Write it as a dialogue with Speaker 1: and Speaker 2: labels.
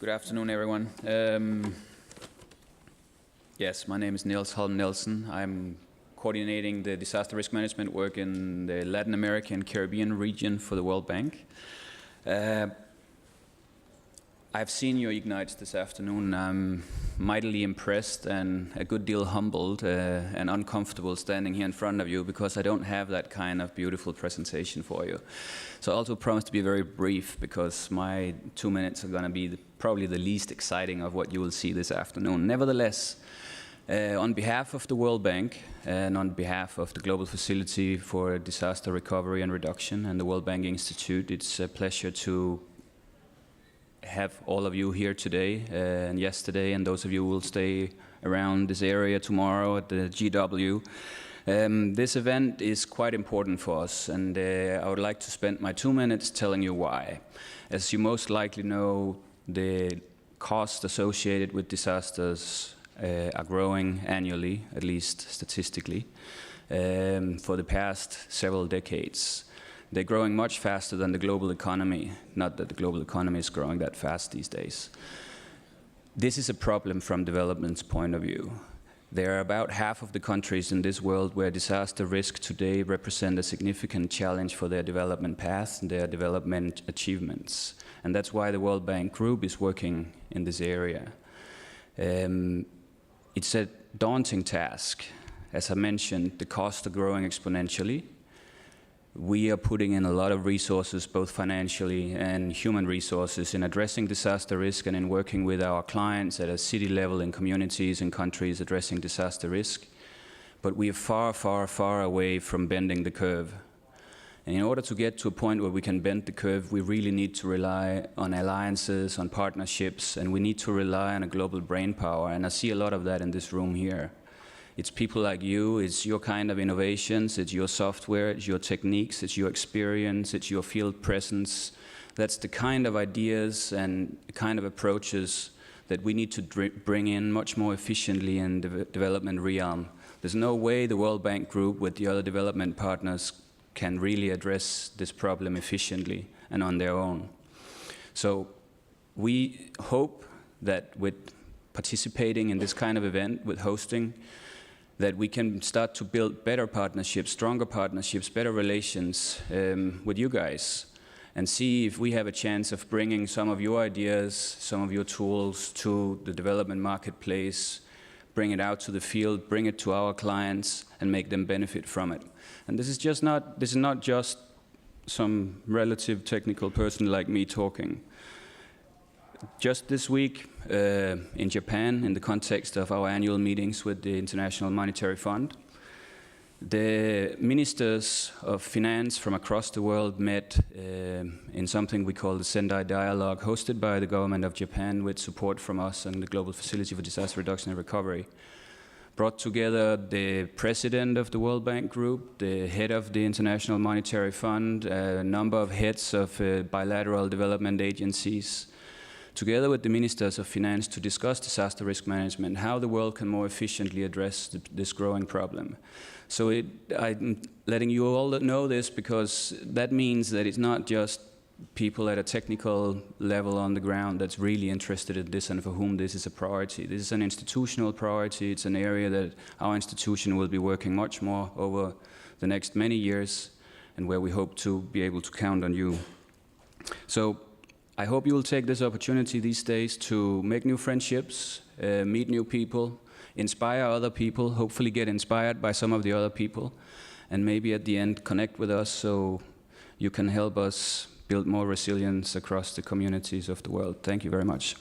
Speaker 1: Good afternoon, everyone. Yes, my name is Holms-Nielsen. I'm coordinating the disaster risk management work in the Latin American and Caribbean region for the World Bank. I've seen your Ignites this afternoon. I'm mightily impressed and a good deal humbled and uncomfortable standing here in front of you because I don't have that kind of beautiful presentation for you. So I also promise to be very brief because my 2 minutes are going to be probably the least exciting of what you will see this afternoon. Nevertheless, on behalf of the World Bank and on behalf of the Global Facility for Disaster Recovery and Reduction and the World Bank Institute, it's a pleasure to have all of you here today and yesterday, and those of you who will stay around this area tomorrow at the GW. This event is quite important for us, and I would like to spend my 2 minutes telling you why. As you most likely know, the costs associated with disasters are growing annually, at least statistically, for the past several decades. They're growing much faster than the global economy. Not that the global economy is growing that fast these days. This is a problem from development's point of view. There are about half of the countries in this world where disaster risk today represent a significant challenge for their development path and their development achievements. And that's why the World Bank Group is working in this area. It's a daunting task. As I mentioned, the costs are growing exponentially. We are putting in a lot of resources, both financially and human resources, in addressing disaster risk and in working with our clients at a city level in communities and countries addressing disaster risk. But we are far, far, far away from bending the curve. And in order to get to a point where we can bend the curve, we really need to rely on alliances, on partnerships, and we need to rely on a global brainpower. And I see a lot of that in this room here. It's people like you, it's your kind of innovations, it's your software, it's your techniques, it's your experience, it's your field presence. That's the kind of ideas and kind of approaches that we need to bring in much more efficiently in the development realm. There's no way the World Bank Group with the other development partners can really address this problem efficiently and on their own. So we hope that with participating in this kind of event, with hosting, that we can start to build better partnerships, stronger partnerships, better relations with you guys, and see if we have a chance of bringing some of your ideas, some of your tools to the development marketplace, bring it out to the field, bring it to our clients, and make them benefit from it. And this is not just some relative technical person like me talking. Just this week in Japan, in the context of our annual meetings with the International Monetary Fund, the ministers of finance from across the world met in something we call the Sendai Dialogue, hosted by the government of Japan with support from us and the Global Facility for Disaster Reduction and Recovery. Brought together the president of the World Bank Group, the head of the International Monetary Fund, a number of heads of bilateral development agencies, together with the ministers of finance to discuss disaster risk management, how the world can more efficiently address this growing problem. So I'm letting you all know this because that means that it's not just people at a technical level on the ground that's really interested in this and for whom this is a priority. This is an institutional priority. It's an area that our institution will be working much more over the next many years and where we hope to be able to count on you. So I hope you will take this opportunity these days to make new friendships, meet new people, inspire other people, hopefully get inspired by some of the other people, and maybe at the end connect with us so you can help us build more resilience across the communities of the world. Thank you very much.